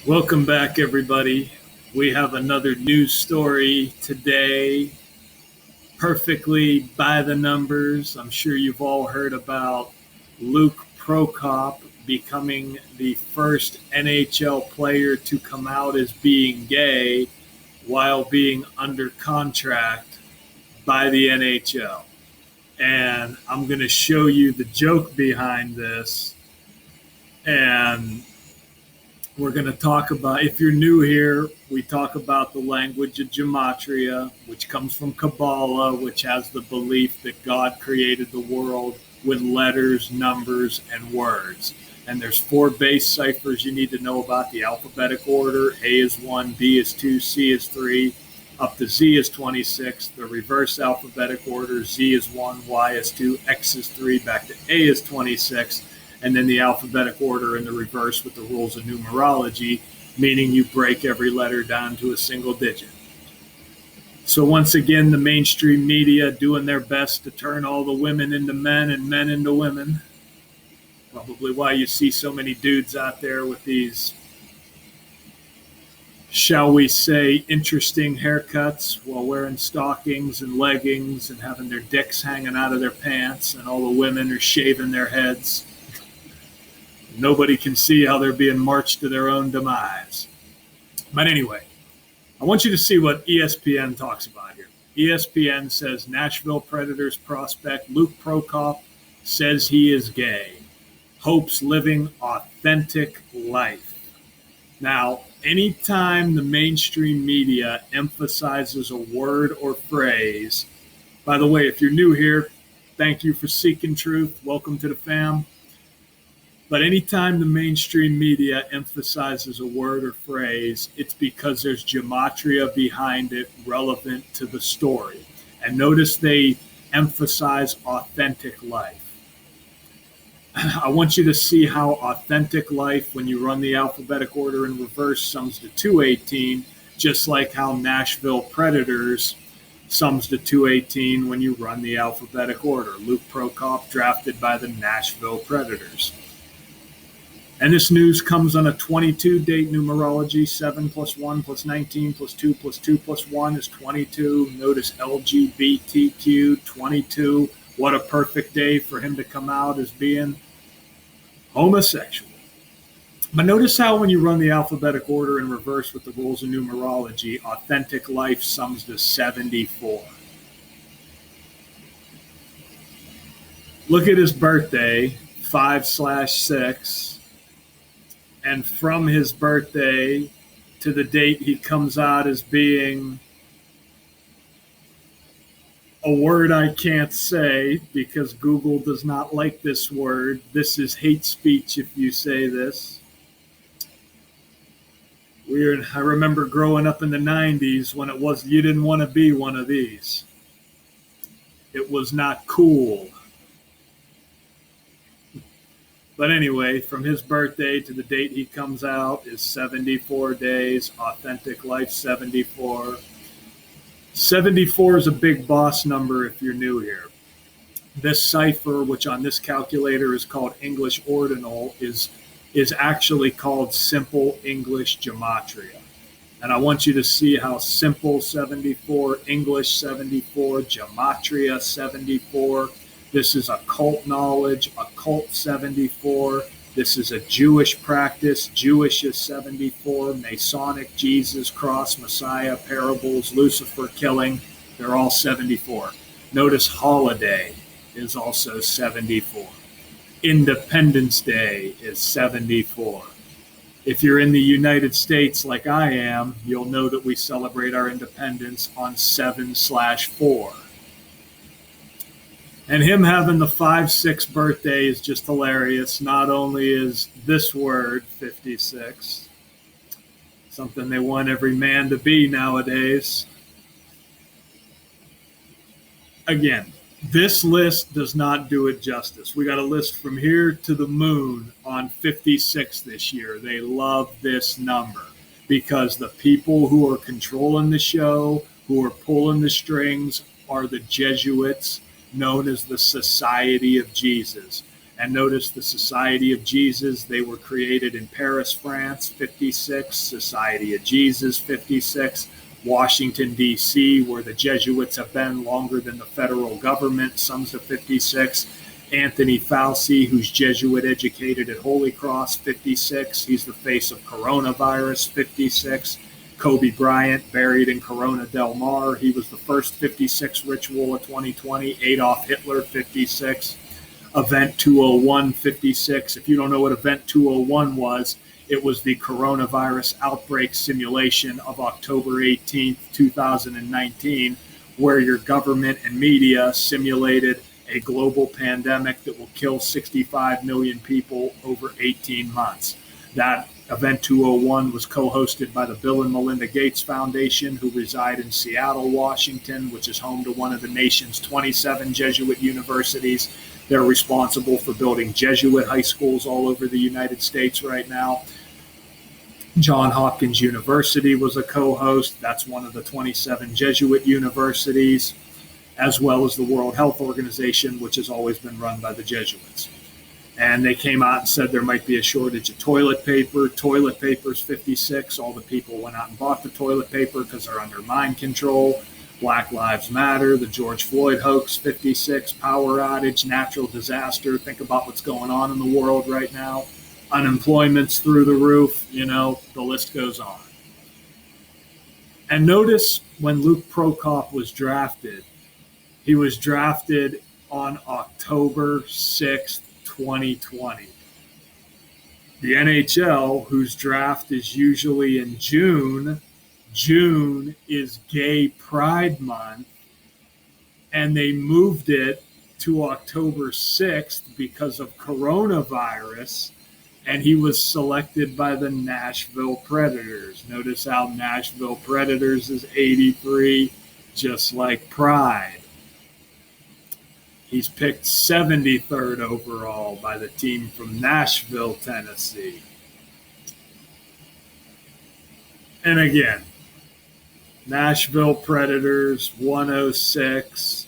Welcome back, everybody. We have another news story today, perfectly by the numbers. I'm sure you've all heard about Luke Prokop becoming the first NHL player to come out as being gay while being under contract by the NHL. And I'm going to show you the joke behind this. And we're going to talk about, if you're new here, we talk about the language of gematria, which comes from Kabbalah, which has the belief that God created the world with letters, numbers, and words. And there's four base ciphers you need to know about: the alphabetic order. A is 1, B is 2, C is 3, up to Z is 26. The reverse alphabetic order: Z is 1, Y is 2, X is 3, back to A is 26. And then the alphabetic order in the reverse with the rules of numerology, meaning you break every letter down to a single digit. So once again, the mainstream media doing their best to turn all the women into men and men into women. Probably why you see so many dudes out there with these, shall we say, interesting haircuts while wearing stockings and leggings and having their dicks hanging out of their pants, and all the women are shaving their heads. Nobody can see how they're being marched to their own demise. But anyway, I want you to see what ESPN talks about here. ESPN says Nashville Predators prospect Luke Prokop says he is gay, hopes living authentic life. Now, anytime the mainstream media emphasizes a word or phrase, by the way, if you're new here, thank you for seeking truth. Welcome to the fam. But anytime the mainstream media emphasizes a word or phrase, it's because there's gematria behind it relevant to the story. And notice they emphasize authentic life. I want you to see how authentic life, when you run the alphabetic order in reverse, sums to 218, just like how Nashville Predators sums to 218 when you run the alphabetic order. Luke Prokop drafted by the Nashville Predators. And this news comes on a 22 date numerology. 7 plus 1 plus 19 plus 2 plus 2 plus 1 is 22. Notice LGBTQ 22. What a perfect day for him to come out as being homosexual. But notice how when you run the alphabetic order in reverse with the rules of numerology, authentic life sums to 74. Look at his birthday, 5/6. And from his birthday to the date he comes out as being a word I can't say because Google does not like this word. This is hate speech if you say this. I remember growing up in the 90s when it was, you didn't want to be one of these. It was not cool. But anyway, from his birthday to the date he comes out is 74 days. Authentic life, 74. 74 is a big boss number if you're new here. This cipher, which on this calculator is called English ordinal, is actually called simple English gematria. And I want you to see how simple 74, English 74, gematria 74. This is occult knowledge, occult 74. This is a Jewish practice. Jewish is 74. Masonic, Jesus, cross, Messiah, parables, Lucifer killing. They're all 74. Notice holiday is also 74. Independence Day is 74. If you're in the United States like I am, you'll know that we celebrate our independence on 7/4. And him having the 5/6 birthday is just hilarious. Not only is this word 56, something they want every man to be nowadays. Again, this list does not do it justice. We got a list from here to the moon on 56 this year. They love this number because the people who are controlling the show, who are pulling the strings, are the Jesuits, known as the Society of Jesus. And notice the Society of Jesus, they were created in Paris, France, 56. Society of Jesus, 56. Washington, D.C., where the Jesuits have been longer than the federal government, sums to 56. Anthony Fauci, who's Jesuit educated at Holy Cross, 56. He's the face of coronavirus, 56. Kobe Bryant, buried in Corona del Mar. He was the first 56 ritual of 2020. Adolf Hitler, 56. Event 201, 56. If you don't know what Event 201 was, it was the coronavirus outbreak simulation of October 18th, 2019, where your government and media simulated a global pandemic that will kill 65 million people over 18 months. That Event 201 was co-hosted by the Bill and Melinda Gates Foundation, who reside in Seattle, Washington, which is home to one of the nation's 27 Jesuit universities. They're responsible for building Jesuit high schools all over the United States right now. Johns Hopkins University was a co-host. That's one of the 27 Jesuit universities, as well as the World Health Organization, which has always been run by the Jesuits. And they came out and said there might be a shortage of toilet paper. Toilet paper's 56. All the people went out and bought the toilet paper because they're under mind control. Black Lives Matter, the George Floyd hoax, 56. Power outage, natural disaster. Think about what's going on in the world right now. Unemployment's through the roof. The list goes on. And notice when Luke Prokop was drafted, he was drafted on October 6th, 2020. The NHL, whose draft is usually in June is Gay Pride Month, and they moved it to October 6th because of coronavirus, and he was selected by the Nashville Predators. Notice how Nashville Predators is 83, just like Pride. He's picked 73rd overall by the team from Nashville, Tennessee. And again, Nashville Predators, 106.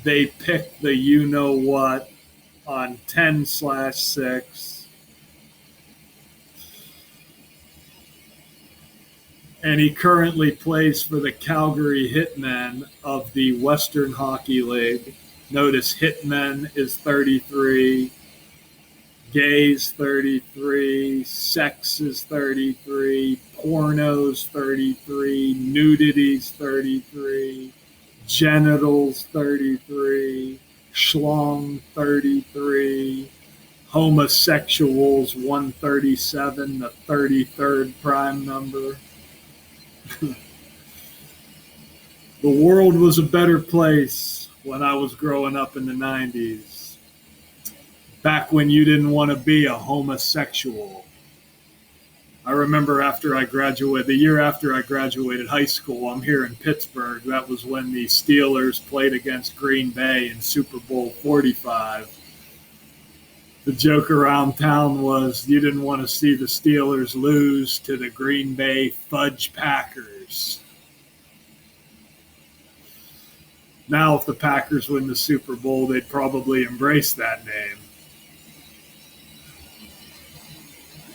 They picked the you-know-what on 10/6. And he currently plays for the Calgary Hitmen of the Western Hockey League. Notice Hitmen is 33, gays 33, sex is 33, pornos 33, nudities 33, genitals 33, schlong 33, homosexuals 137, the 33rd prime number. The world was a better place when I was growing up in the 90s, back when you didn't want to be a homosexual. I remember the year after I graduated high school, I'm here in Pittsburgh. That was when the Steelers played against Green Bay in Super Bowl 45. The joke around town was you didn't want to see the Steelers lose to the Green Bay Fudge Packers. Now, if the Packers win the Super Bowl, they'd probably embrace that name.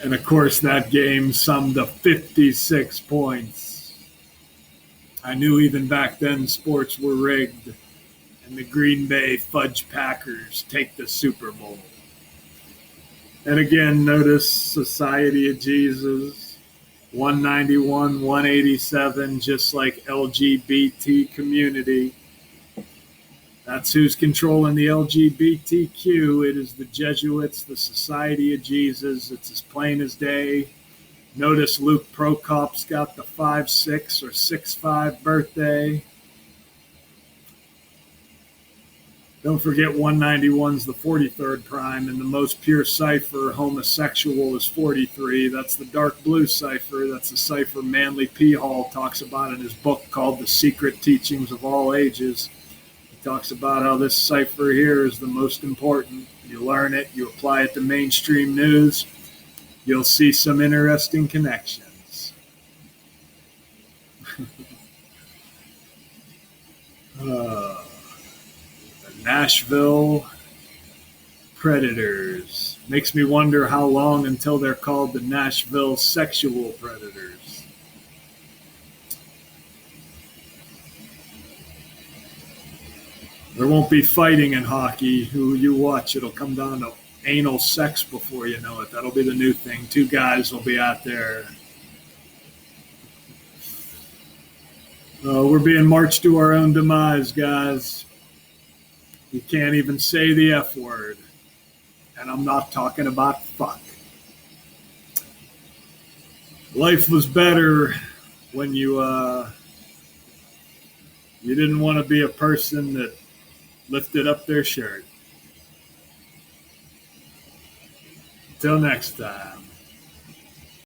And of course, that game summed to 56 points. I knew even back then sports were rigged, and the Green Bay Fudge Packers take the Super Bowl. And again, notice Society of Jesus, 191, 187, just like LGBT community. That's who's controlling the LGBTQ. It is the Jesuits, the Society of Jesus. It's as plain as day. Notice Luke Prokop's got the 5'6" or 6'5" birthday. Don't forget 191's the 43rd prime, and the most pure cipher, homosexual, is 43. That's the dark blue cipher. That's the cipher Manly P. Hall talks about in his book called The Secret Teachings of All Ages. Talks about how this cipher here is the most important. You learn it, you apply it to mainstream news, you'll see some interesting connections. The Nashville Predators. Makes me wonder how long until they're called the Nashville Sexual Predators. There won't be fighting in hockey. Who you watch, it'll come down to anal sex before you know it. That'll be the new thing. Two guys will be out there. We're being marched to our own demise, guys. You can't even say the F word. And I'm not talking about fuck. Life was better when you didn't want to be a person that lifted up their shirt. Until next time.